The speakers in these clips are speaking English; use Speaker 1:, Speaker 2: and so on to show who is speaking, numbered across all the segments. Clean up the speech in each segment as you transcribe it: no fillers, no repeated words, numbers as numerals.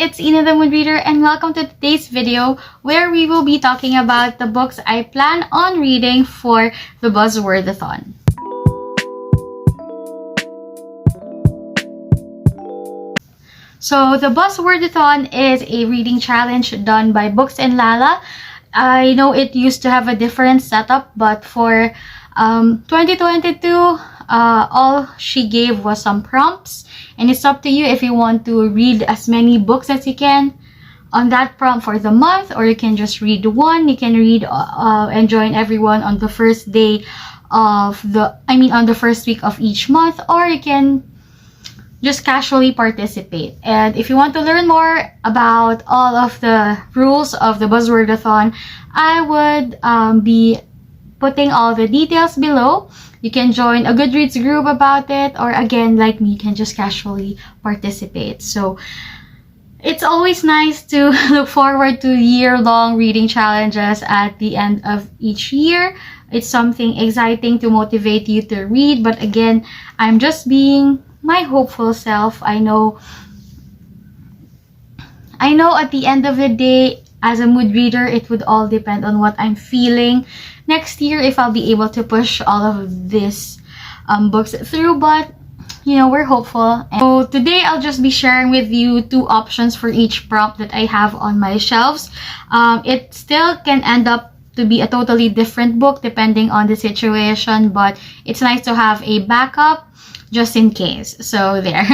Speaker 1: it's Ina the Mood Reader, and welcome to today's video where we will be talking about the books I plan on reading for the buzzwordathon. So the buzzwordathon is a reading challenge done by Books and Lala. I know it used to have a different setup, but for 2022, all she gave was some prompts, and it's up to you if you want to read as many books as you can on that prompt for the month, or you can just read one. You can read and join everyone on the first day of on the first week of each month, or you can just casually participate. And if you want to learn more about all of the rules of the buzzwordathon, I would be putting all the details below. You can join a Goodreads group about it, or again, like me, you can just casually participate. So it's always nice to look forward to year-long reading challenges at the end of each year. It's something exciting to motivate you to read, but again, I'm just being my hopeful self. I know at the end of the day, as a mood reader, it would all depend on what I'm feeling next year, if I'll be able to push all of these books through, but you know, we're hopeful. And so today I'll just be sharing with you two options for each prompt that I have on my shelves. It still can end up to be a totally different book depending on the situation, but it's nice to have a backup just in case. So there.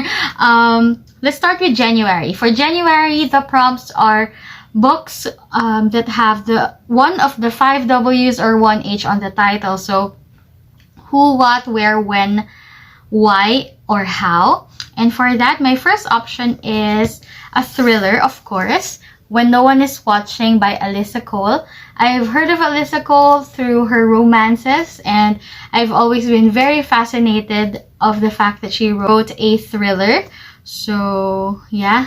Speaker 1: Let's start with January. For January, the prompts are books that have the one of the 5 W's or 1 H on the title. So who, what, where, when, why, or how. And for that, my first option is a thriller, of course, When No One Is Watching by Alyssa Cole. I've heard of Alyssa Cole through her romances, and I've always been very fascinated of the fact that she wrote a thriller. So yeah,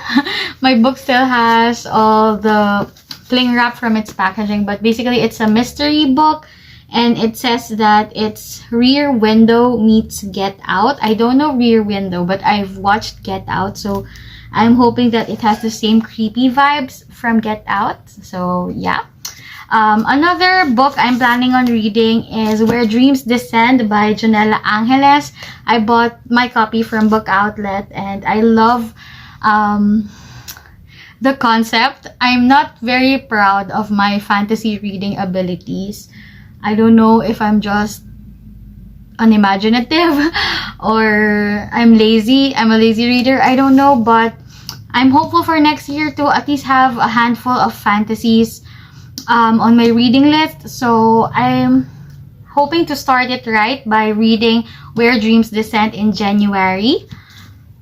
Speaker 1: my book still has all the cling wrap from its packaging, but basically it's a mystery book, and it says that it's Rear Window meets Get Out. I don't know Rear Window, but I've watched Get Out, so I'm hoping that it has the same creepy vibes from Get Out. So yeah. Another book I'm planning on reading is Where Dreams Descend by Janela Angeles. I bought my copy from Book Outlet, and I love the concept. I'm not very proud of my fantasy reading abilities. I don't know if I'm just unimaginative or I'm lazy. I'm a lazy reader. I don't know, but I'm hopeful for next year to at least have a handful of fantasies on my reading list. So I'm hoping to start it right by reading Where Dreams Descend in January,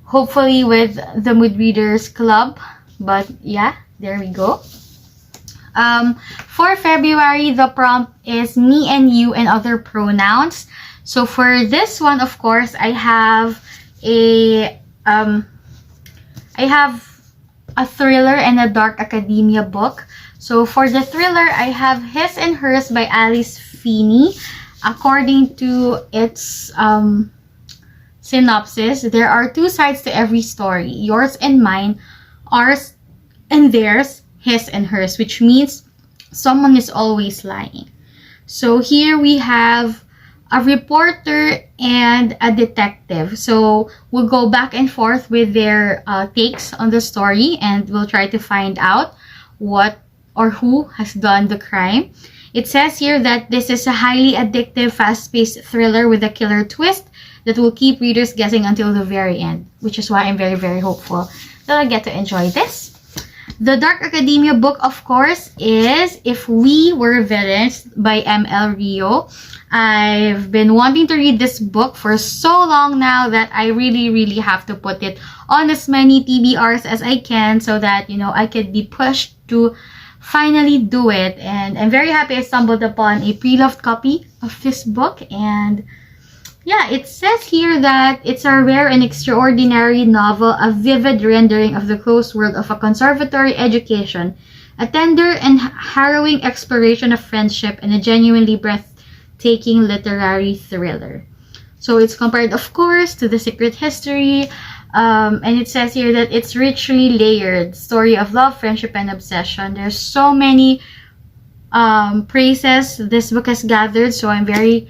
Speaker 1: hopefully with the Mood Readers Club. But yeah, there we go. For February, the prompt is Me and You and Other Pronouns. So for this one, of course, I have a thriller and a dark academia book. So for the thriller, I have His and Hers by Alice Feeney. According to its synopsis, there are 2 sides to every story: yours and mine, ours and theirs, his and hers, which means someone is always lying. So here we have a reporter and a detective. So we'll go back and forth with their takes on the story, and we'll try to find out what or who has done the crime. It says here that this is a highly addictive, fast-paced thriller with a killer twist that will keep readers guessing until the very end, which is why I'm very, very hopeful that I'll get to enjoy this. The dark academia book, of course, is If We Were Villains by M.L. Rio. I've been wanting to read this book for so long now that I really have to put it on as many TBRs as I can, so that, you know, I could be pushed to finally do it. And I'm very happy I stumbled upon a pre-loved copy of this book. And yeah, it says here that it's a rare and extraordinary novel, a vivid rendering of the closed world of a conservatory education, a tender and harrowing exploration of friendship, and a genuinely breathtaking literary thriller. So it's compared, of course, to The Secret History And it says here that it's richly layered story of love, friendship, and obsession. There's so many praises this book has gathered, so I'm very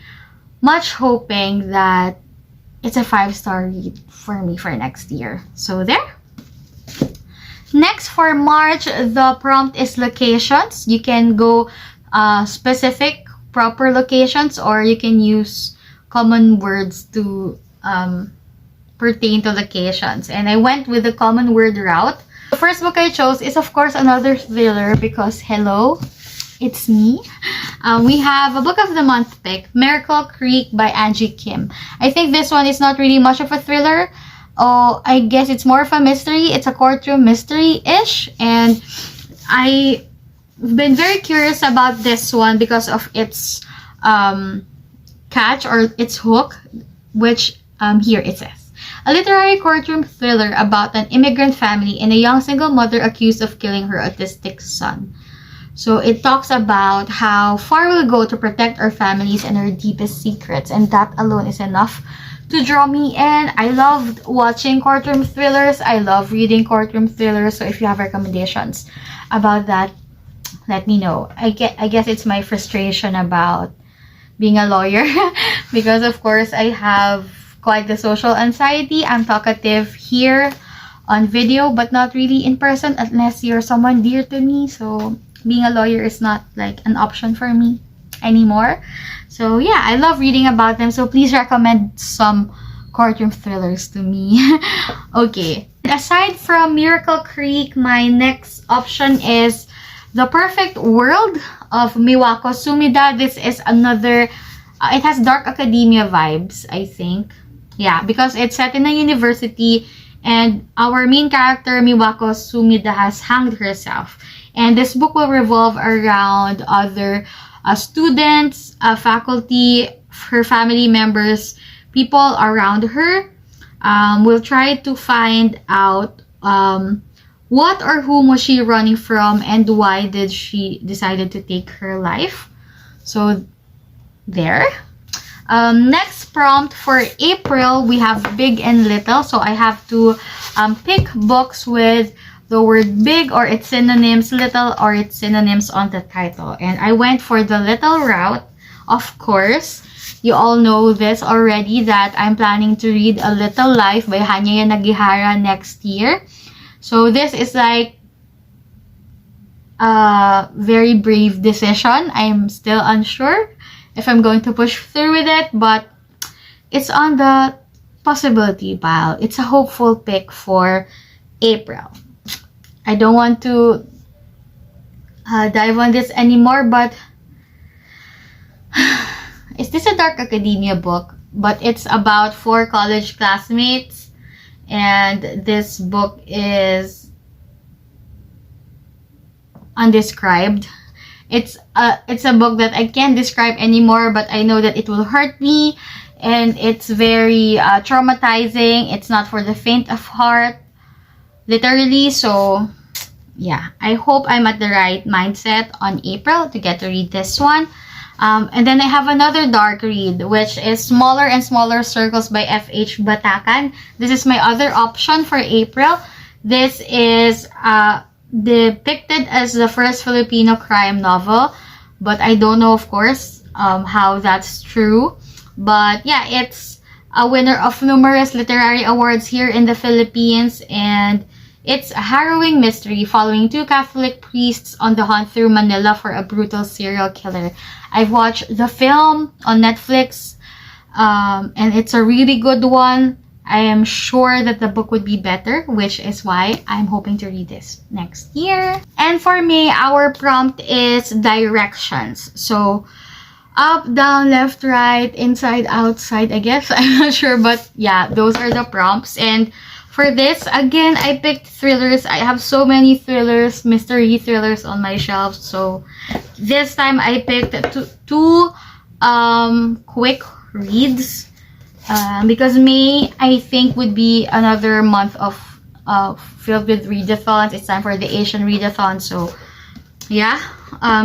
Speaker 1: much hoping that it's a 5-star read for me for next year. So there. Next, for March, the prompt is locations. You can go specific, proper locations, or you can use common words to pertain to locations. And I went with the common word route. The first book I chose is, of course, another thriller because, hello, it's me. We have a book of the month pick, Miracle Creek by Angie Kim. I think this one is not really much of a thriller. Oh, I guess it's more of a mystery. It's a courtroom mystery-ish. And I've been very curious about this one because of its catch or its hook, which here it says. A literary courtroom thriller about an immigrant family and a young single mother accused of killing her autistic son. So it talks about how far we'll go to protect our families and our deepest secrets, and that alone is enough to draw me in. I loved watching courtroom thrillers. I love reading courtroom thrillers. So if you have recommendations about that, let me know. I guess it's my frustration about being a lawyer because of course I have quite the social anxiety. I'm talkative here on video but not really in person unless you're someone dear to me. So being a lawyer is not like an option for me anymore. So yeah, I love reading about them. So please recommend some courtroom thrillers to me. Okay. Aside from Miracle Creek, my next option is The Perfect World of Miwako Sumida. This is another, it has dark academia vibes, I think. Yeah, because it's set in a university and our main character, Miwako Sumida, has hanged herself. And this book will revolve around other students, faculty, her family members, people around her. Will try to find out what or whom was she running from and why did she decided to take her life. So there. Next prompt for April, we have Big and Little. So I have to pick books with the word big or its synonyms, little or its synonyms on the title. And I went for the little route. Of course, you all know this already that I'm planning to read A Little Life by Hanya Nagihara next year. So this is like a very brave decision. I'm still unsure if I'm going to push through with it, but it's on the possibility pile. It's a hopeful pick for April. I don't want to dive on this anymore, but is this a dark academia book? But it's about 4 college classmates, and this book is undescribed. It's a book that I can't describe anymore, but I know that it will hurt me, and it's very traumatizing. It's not for the faint of heart, literally. So yeah, I hope I'm at the right mindset on April to get to read this one. And then I have another dark read, which is Smaller and Smaller Circles by F.H. Batacan. This is my other option for April. This is depicted as the first Filipino crime novel, but I don't know, of course, how that's true. But yeah, it's a winner of numerous literary awards here in the Philippines, and it's a harrowing mystery following 2 Catholic priests on the hunt through Manila for a brutal serial killer. I've watched the film on Netflix, and it's a really good one. I am sure that the book would be better, which is why I'm hoping to read this next year. And for me, our prompt is directions. So up, down, left, right, inside, outside, I guess. I'm not sure, but yeah, those are the prompts. And for this, again, I picked thrillers. I have so many thrillers, mystery thrillers on my shelf. So this time I picked two quick reads. Because May, I think, would be another month of filled with readathons. It's time for the Asian readathon. So yeah,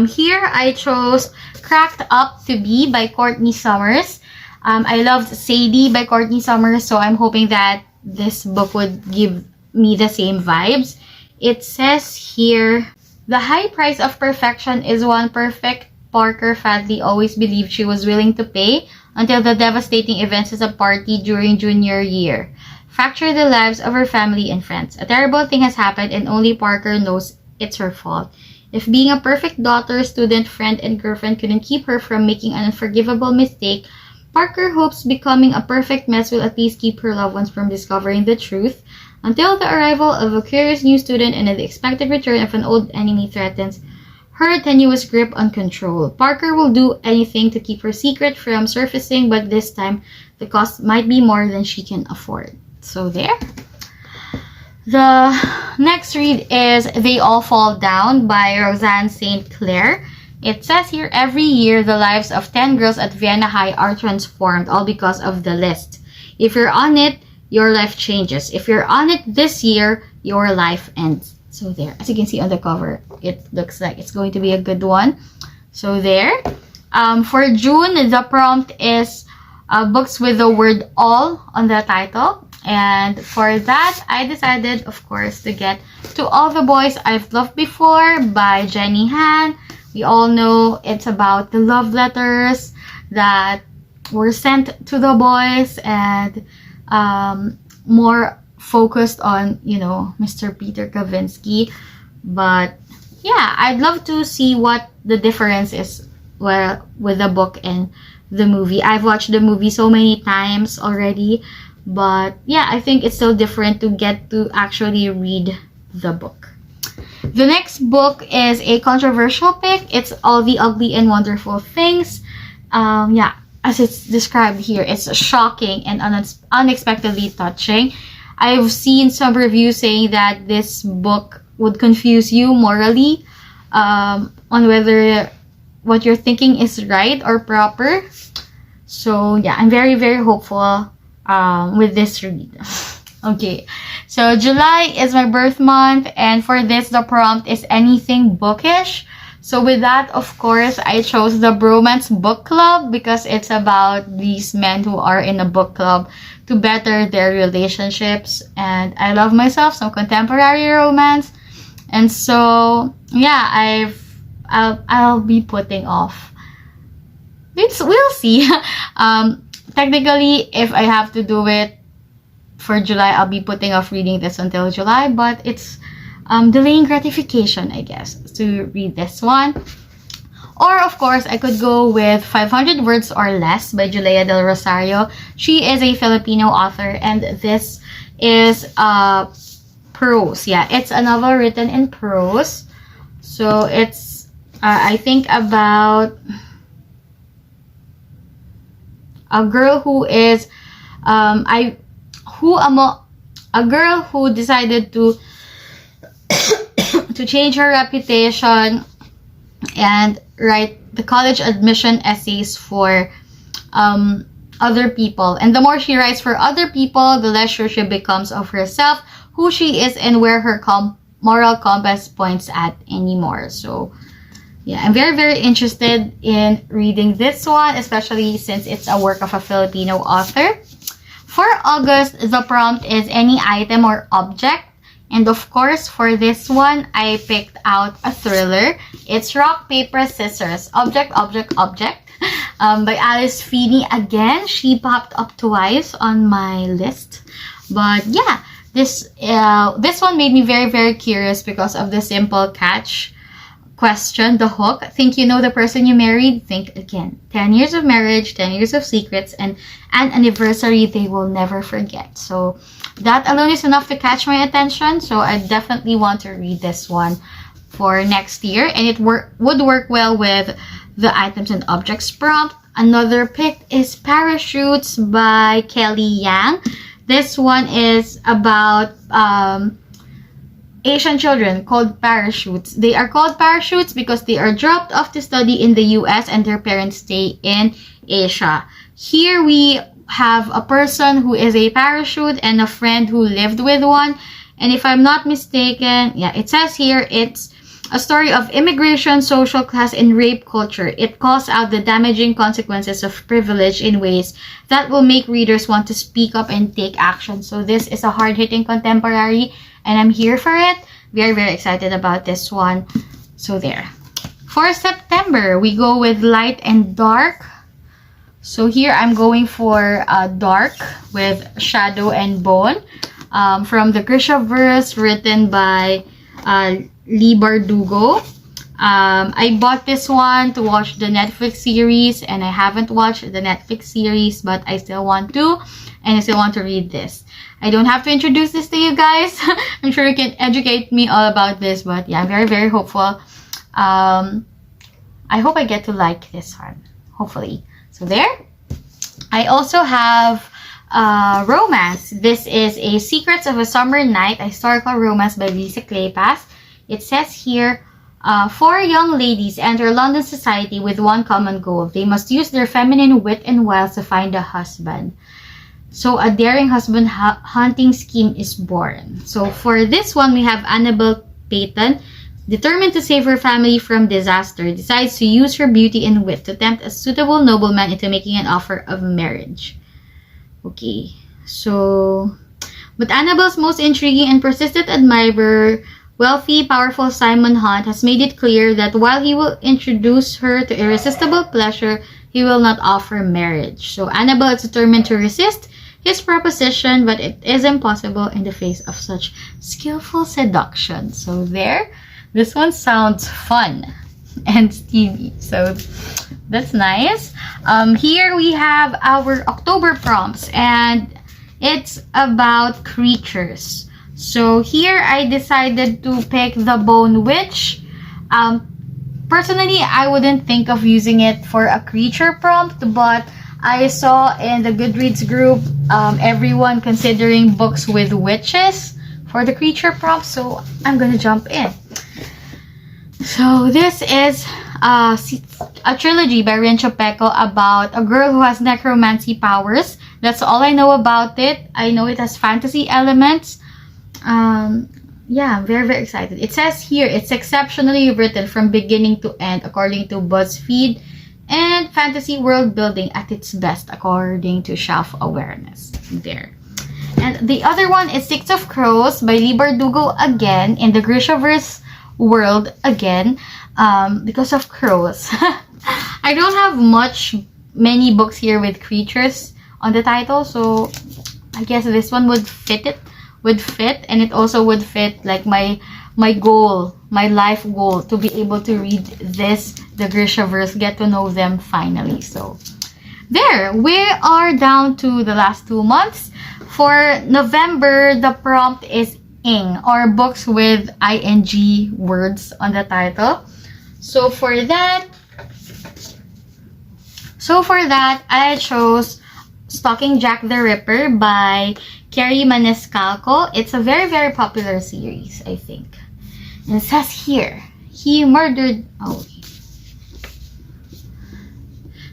Speaker 1: here I chose Cracked Up to Be by Courtney Summers. I loved Sadie by Courtney Summers, so I'm hoping that this book would give me the same vibes. It says here, the high price of perfection is one perfect Parker Fadley always believed she was willing to pay until the devastating events at a party during junior year fractured the lives of her family and friends. A terrible thing has happened and only Parker knows it's her fault. If being a perfect daughter, student, friend, and girlfriend couldn't keep her from making an unforgivable mistake, Parker hopes becoming a perfect mess will at least keep her loved ones from discovering the truth. Until the arrival of a curious new student and the expected return of an old enemy threatens her tenuous grip on control. Parker will do anything to keep her secret from surfacing, but this time the cost might be more than she can afford. So there. The next read is They All Fall Down by Roseanne St. Clair. It says here, every year the lives of 10 girls at Vienna High are transformed, all because of the list. If you're on it, your life changes. If you're on it this year, your life ends. So there. As you can see on the cover, it looks like it's going to be a good one. So there. For June, the prompt is books with the word all on the title. And for that, I decided, of course, to get To All the Boys I've Loved Before by Jenny Han. We all know it's about the love letters that were sent to the boys and more focused on, you know, Mr. Peter Kavinsky. But yeah, I'd love to see what the difference is with the book and the movie. I've watched the movie so many times already. But yeah, I think it's still different to get to actually read the book. The next book is a controversial pick. It's All the Ugly and Wonderful Things. Yeah, as it's described here, it's shocking and unexpectedly touching. I've seen some reviews saying that this book would confuse you morally on whether what you're thinking is right or proper. So yeah, I'm very, very hopeful with this read. Okay, so July is my birth month, and for this the prompt is anything bookish. So with that, of course, I chose the Bromance Book Club because it's about these men who are in a book club to better their relationships, and I love myself some contemporary romance. And so yeah, I'll be putting off. We'll see. Technically, if I have to do it for July, I'll be putting off reading this until July, but it's delaying gratification, I guess, to read this one. Or, of course, I could go with 500 Words or Less by Julia Del Rosario. She is a Filipino author, and this is prose. Yeah, it's a novel written in prose. So, it's, I think, about a girl who is a girl who decided to to change her reputation and write the college admission essays for other people. And the more she writes for other people, the less sure she becomes of herself, who she is, and where her moral compass points at anymore. So yeah, I'm very, very interested in reading this one, especially since it's a work of a Filipino author. For August, the prompt is any item or object. And of course, for this one, I picked out a thriller. It's Rock, Paper, Scissors, Object, Object, Object by Alice Feeney. Again, she popped up twice on my list. But yeah, this one made me very, very curious because of the simple catch question, the hook. Think you know the person you married? Think again. 10 years of marriage, 10 years of secrets, and an anniversary they will never forget. So that alone is enough to catch my attention. So I definitely want to read this one for next year. And it would work well with the items and objects prompt. Another pick is Parachutes by Kelly Yang. This one is about Asian children called parachutes. They are called parachutes because they are dropped off to study in the US and their parents stay in Asia. Here we have a person who is a parachute and a friend who lived with one. And if I'm not mistaken, yeah, it says here it's a story of immigration, social class, and rape culture. It calls out the damaging consequences of privilege in ways that will make readers want to speak up and take action. So this is a hard-hitting contemporary, and I'm here for it. Very, very excited about this one. So there. For September, we go with light and dark. So here I'm going for dark with shadow and bone. From the Grishaverse, written by Lee Bardugo. I bought this one to watch the Netflix series, and I haven't watched the Netflix series, but I still want to, and I still want to read this. I don't have to introduce this to you guys. I'm sure you can educate me all about this, but yeah, I'm very, very hopeful. I hope I get to like this one, hopefully. So there. I also have romance. This is a Secrets of a Summer Night, a historical romance by Lisa Kleypas. It says here, 4 young ladies enter London society with one common goal. They must use their feminine wit and wiles to find a husband. So a daring husband hunting scheme is born. So for this one, we have Annabelle Peyton, determined to save her family from disaster, decides to use her beauty and wit to tempt a suitable nobleman into making an offer of marriage. Okay, so, but Annabelle's most intriguing and persistent admirer, wealthy, powerful Simon Hunt, has made it clear that while he will introduce her to irresistible pleasure, he will not offer marriage. So Annabelle is determined to resist his proposition, but it is impossible in the face of such skillful seduction. So there, this one sounds fun and steamy, so that's nice. Here we have our October prompts, and it's about creatures. So here I decided to pick the Bone Witch. Personally, I wouldn't think of using it for a creature prompt, but I saw in the Goodreads group everyone considering books with witches for the creature prompt, so I'm gonna jump in. So this is a trilogy by Rin Chupeco about a girl who has necromancy powers. That's all I know about it. I know it has fantasy elements. Yeah, I'm very, very excited. It says here, it's exceptionally written from beginning to end according to BuzzFeed, and fantasy world building at its best according to Shelf Awareness. There. And the other one is Six of Crows by Lee Bardugo again, in the Grishaverse world again, because of crows. I don't have many books here with creatures on the title, so I guess this one would fit, and it also would fit like my goal, my life goal, to be able to read this, the Grishaverse, get to know them finally. So there, we are down to the last 2 months. For November, the prompt is ing, or books with ing words on the title. So for that, I chose Stalking Jack the Ripper by Kerry Maniscalco. It's a very, very popular series, I think. And it says here, he murdered... Oh.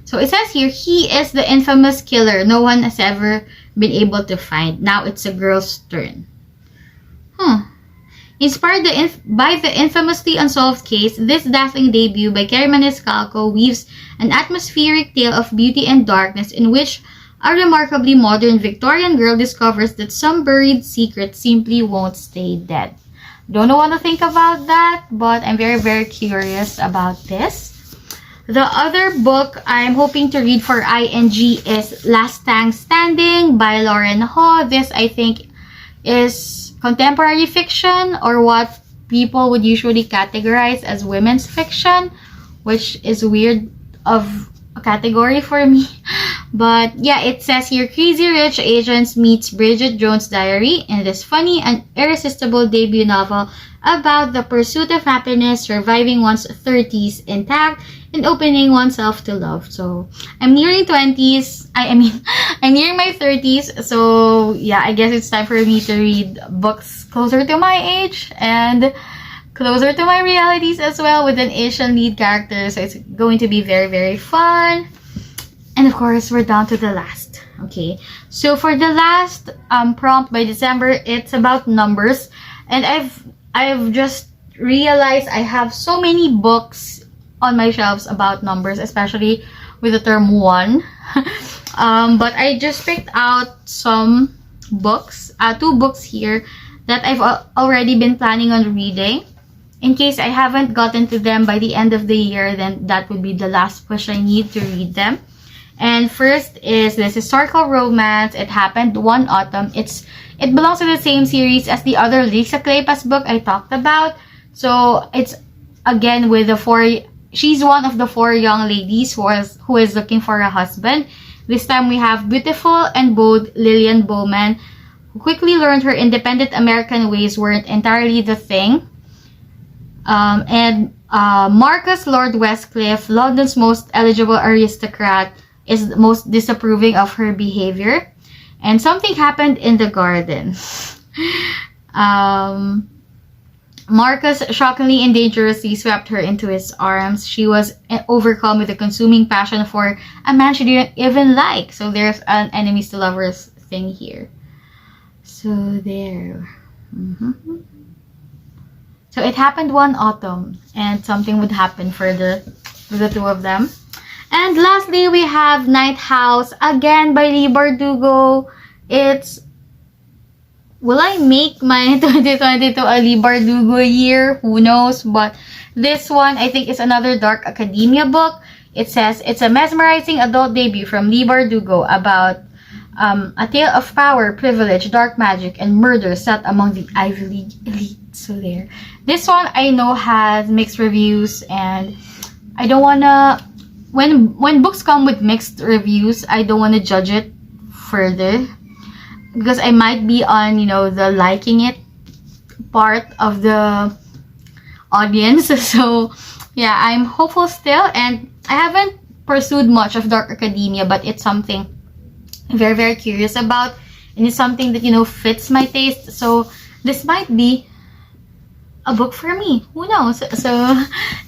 Speaker 1: So it says here, he is the infamous killer no one has ever been able to find. Now it's a girl's turn. Inspired by the infamously unsolved case, this dazzling debut by Kerry Maniscalco weaves an atmospheric tale of beauty and darkness in which a remarkably modern Victorian girl discovers that some buried secret simply won't stay dead. Don't know what to think about that, but I'm very, very curious about this. The other book I'm hoping to read for ing is Last Tank Standing by Lauren Ho. This, I think, is contemporary fiction, or what people would usually categorize as women's fiction, which is weird of a category for me. But yeah, it says here, Crazy Rich Asians meets Bridget Jones' Diary in this funny and irresistible debut novel about the pursuit of happiness, surviving one's 30s intact, and opening oneself to love. So I'm nearing 20s. I'm nearing my 30s. So yeah, I guess it's time for me to read books closer to my age and closer to my realities as well, with an Asian lead character. So it's going to be very, very fun. And of course, we're down to the last. Okay, so for the last prompt by December, it's about numbers, and I've just realized I have so many books on my shelves about numbers, especially with the term 1. But I just picked out some books, 2 books here that I've already been planning on reading. In case I haven't gotten to them by the end of the year, then that would be the last push I need to read them. And first is this historical romance. It happened one autumn. It belongs to the same series as the other Lisa Kleypas book I talked about. So it's again with the 4. She's one of the 4 young ladies who is looking for a husband. This time we have beautiful and bold Lillian Bowman, who quickly learned her independent American ways weren't entirely the thing. And Marcus Lord Westcliff, London's most eligible aristocrat, is most disapproving of her behavior. And something happened in the garden. Marcus shockingly and dangerously swept her into his arms. She was overcome with a consuming passion for a man she didn't even like. So there's an enemies to lovers thing here. So there. So it happened one autumn, and something would happen for the 2 of them. And lastly, we have Night House, again by Leigh Bardugo. Will I make my 2022 a Leigh Bardugo year? Who knows? But this one, I think, is another dark academia book. It says, it's a mesmerizing adult debut from Leigh Bardugo about a tale of power, privilege, dark magic, and murder set among the Ivy League elite. So there. This one I know has mixed reviews, and I don't wanna... When books come with mixed reviews, I don't want to judge it further, because I might be on, the liking it part of the audience. So yeah, I'm hopeful still, and I haven't pursued much of dark academia, but it's something I'm very, very curious about, and it's something that fits my taste. So this might be a book for me. Who knows? So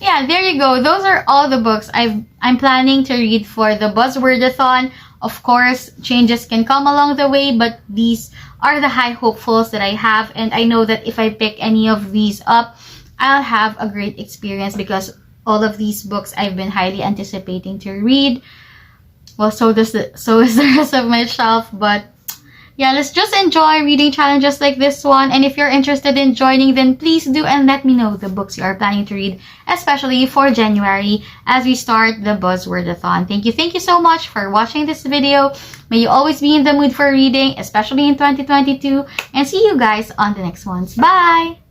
Speaker 1: yeah, there you go. Those are all the books I'm planning to read for the buzzwordathon. Of course, changes can come along the way, but these are the high hopefuls that I have, and I know that if I pick any of these up, I'll have a great experience, because all of these books I've been highly anticipating to read. Well, so is the rest of my shelf, but yeah, let's just enjoy reading challenges like this one. And if you're interested in joining, then please do, and let me know the books you are planning to read, especially for January as we start the buzzwordathon. Thank you so much for watching this video. May you always be in the mood for reading, especially in 2022, and see you guys on the next ones. Bye!